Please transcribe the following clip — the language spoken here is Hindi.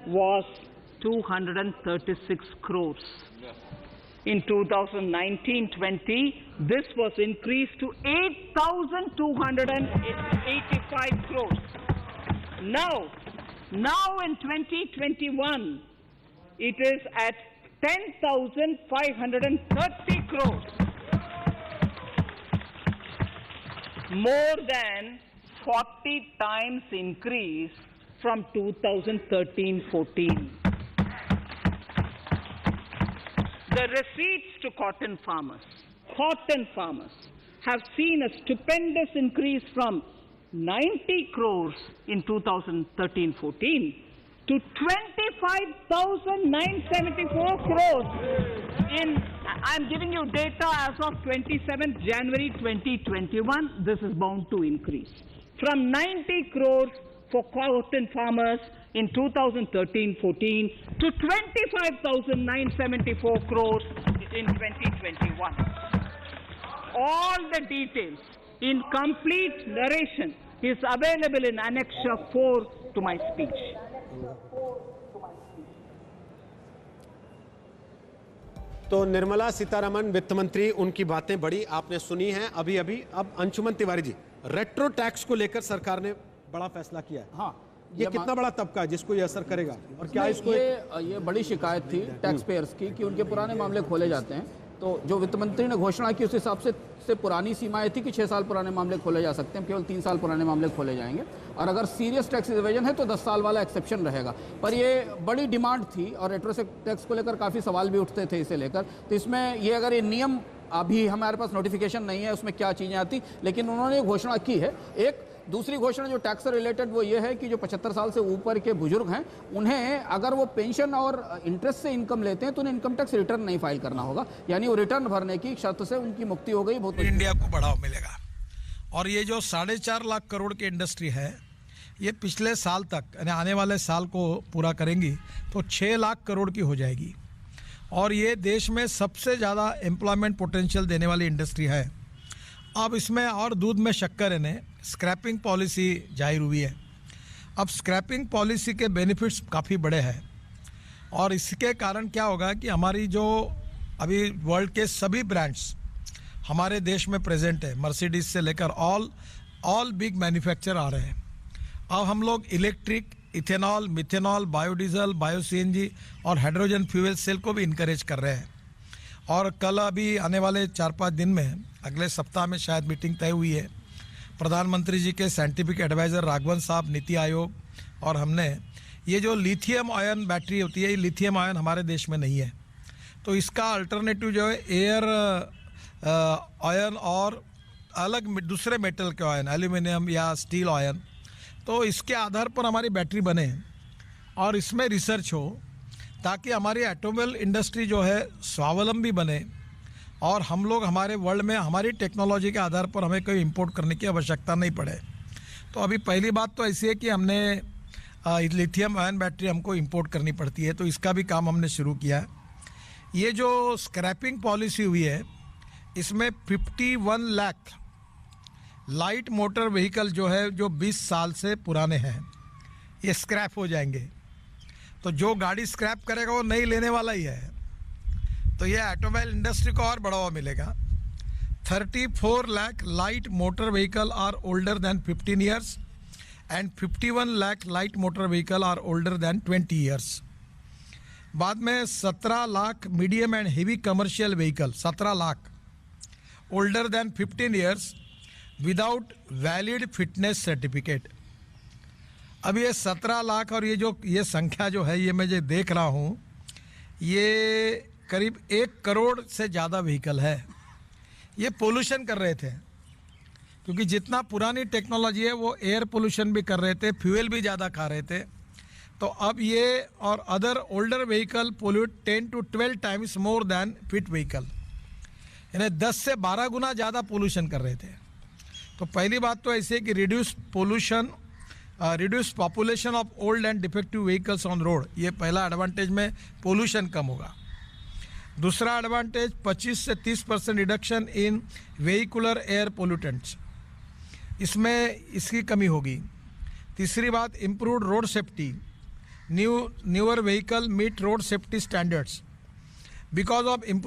was 236 crores. In 2019-20, this was increased to 8,285 crores. Now in 2021, it is at 10,530 crores. More than 40 times increase from 2013-14. The receipts to cotton farmers have seen a stupendous increase from 90 crores in 2013-14 to 25,974 crores I'm giving you data as of 27th January 2021. This is bound to increase from 90 crores for cotton farmers in 2013-14 to 25,974 crores in 2021. All the details in complete narration is available in Annexure 4 to my speech. तो निर्मला सीतारमण वित्त मंत्री, उनकी बातें बड़ी आपने सुनी हैं अभी। अब अंशुमन तिवारी जी, रेट्रो टैक्स को लेकर सरकार ने बड़ा फैसला किया है। हाँ, ये कितना बड़ा तबका है जिसको ये असर करेगा, और क्या इसको ये बड़ी शिकायत थी टैक्स पेयर्स की कि उनके पुराने मामले खोले जाते हैं। तो जो वित्त मंत्री ने घोषणा की उस हिसाब से पुरानी सीमाएं थी कि 6 साल पुराने मामले खोले जा सकते हैं, केवल 3 साल पुराने मामले खोले जाएंगे, और अगर सीरियस टैक्स इवेजन है तो 10 साल वाला एक्सेप्शन रहेगा। पर ये बड़ी डिमांड थी और रेट्रो टैक्स को लेकर काफ़ी सवाल भी उठते थे इसे लेकर। तो इसमें ये अगर ये नियम, अभी हमारे पास नोटिफिकेशन नहीं है उसमें क्या चीज़ें आती, लेकिन उन्होंने घोषणा की है। एक दूसरी घोषणा जो टैक्स से रिलेटेड वो ये है कि जो 75 साल से ऊपर के बुजुर्ग हैं उन्हें अगर वो पेंशन और इंटरेस्ट से इनकम लेते हैं तो उन्हें इनकम टैक्स रिटर्न नहीं फाइल करना होगा, यानी वो रिटर्न भरने की शर्त से उनकी मुक्ति हो गई। बहुत इंडिया को बढ़ावा मिलेगा। और ये जो 4.5 लाख करोड़ की इंडस्ट्री है, ये पिछले साल तक यानी आने वाले साल को पूरा करेंगी तो 6 लाख करोड़ की हो जाएगी, और ये देश में सबसे ज़्यादा एम्प्लॉयमेंट पोटेंशियल देने वाली इंडस्ट्री है। अब इसमें और दूध में शक्कर है ने स्क्रैपिंग पॉलिसी जाहिर हुई है। अब स्क्रैपिंग पॉलिसी के बेनिफिट्स काफ़ी बड़े हैं, और इसके कारण क्या होगा कि हमारी जो अभी वर्ल्ड के सभी ब्रांड्स हमारे देश में प्रेजेंट है, मर्सिडीज से लेकर ऑल बिग मैन्युफैक्चरर आ रहे हैं। अब हम लोग electric, ethanol, methanol, biodiesel, bio CNG और हाइड्रोजन फ्यूल सेल को भी इनकरेज कर रहे हैं। और कल अभी आने वाले 4-5 दिन में, अगले सप्ताह में शायद मीटिंग तय हुई है, प्रधानमंत्री जी के साइंटिफिक एडवाइज़र राघवन साहब, नीति आयोग और हमने ये जो लिथियम आयन बैटरी होती है, ये लिथियम आयन हमारे देश में नहीं है, तो इसका अल्टरनेटिव जो है एयर आयन और अलग दूसरे मेटल के आयन, एल्यूमिनियम या स्टील आयन, तो इसके आधार पर हमारी बैटरी बने और इसमें रिसर्च हो ताकि हमारी ऑटोमोबाइल इंडस्ट्री जो है स्वावलंबी बने, और हम लोग हमारे वर्ल्ड में हमारी टेक्नोलॉजी के आधार पर हमें कोई इंपोर्ट करने की आवश्यकता नहीं पड़े। तो अभी पहली बात तो ऐसी है कि हमने लिथियम आयन बैटरी हमको इंपोर्ट करनी पड़ती है, तो इसका भी काम हमने शुरू किया है। ये जो स्क्रैपिंग पॉलिसी हुई है, इसमें 51 लाख लाइट मोटर व्हीकल जो है, जो 20 साल से पुराने हैं, ये स्क्रैप हो जाएंगे। तो जो गाड़ी स्क्रैप करेगा वो नहीं लेने वाला ही है, तो ये ऑटोमोबाइल इंडस्ट्री को और बढ़ावा मिलेगा। 34 lakh light motor vehicle are older than 15 years and 51 lakh light motor vehicle are older than 20 years. बाद में 17 lakh medium and heavy commercial vehicle, 17 lakh older than 15 years without valid fitness certificate. अब ये 17 लाख और ये संख्या जो है, ये मैं जो देख रहा हूँ, ये करीब 1 करोड़ से ज़्यादा व्हीकल है। ये पोल्यूशन कर रहे थे, क्योंकि जितना पुरानी टेक्नोलॉजी है वो एयर पोल्यूशन भी कर रहे थे, फ्यूल भी ज़्यादा खा रहे थे। तो अब ये और other older vehicle pollute 10 to 12 times more than fit vehicle, यानी 10 से 12 गुना ज़्यादा पोल्यूशन कर रहे थे। तो पहली बात तो ऐसे कि reduce population of old and defective vehicles on road, ये पहला एडवांटेज में पोल्यूशन कम होगा। दूसरा एडवांटेज 25 से 30% reduction in vehicular air pollutants, इसमें इसकी कमी होगी। तीसरी बात improved road safety, newer vehicle meet road safety standards. Because of improved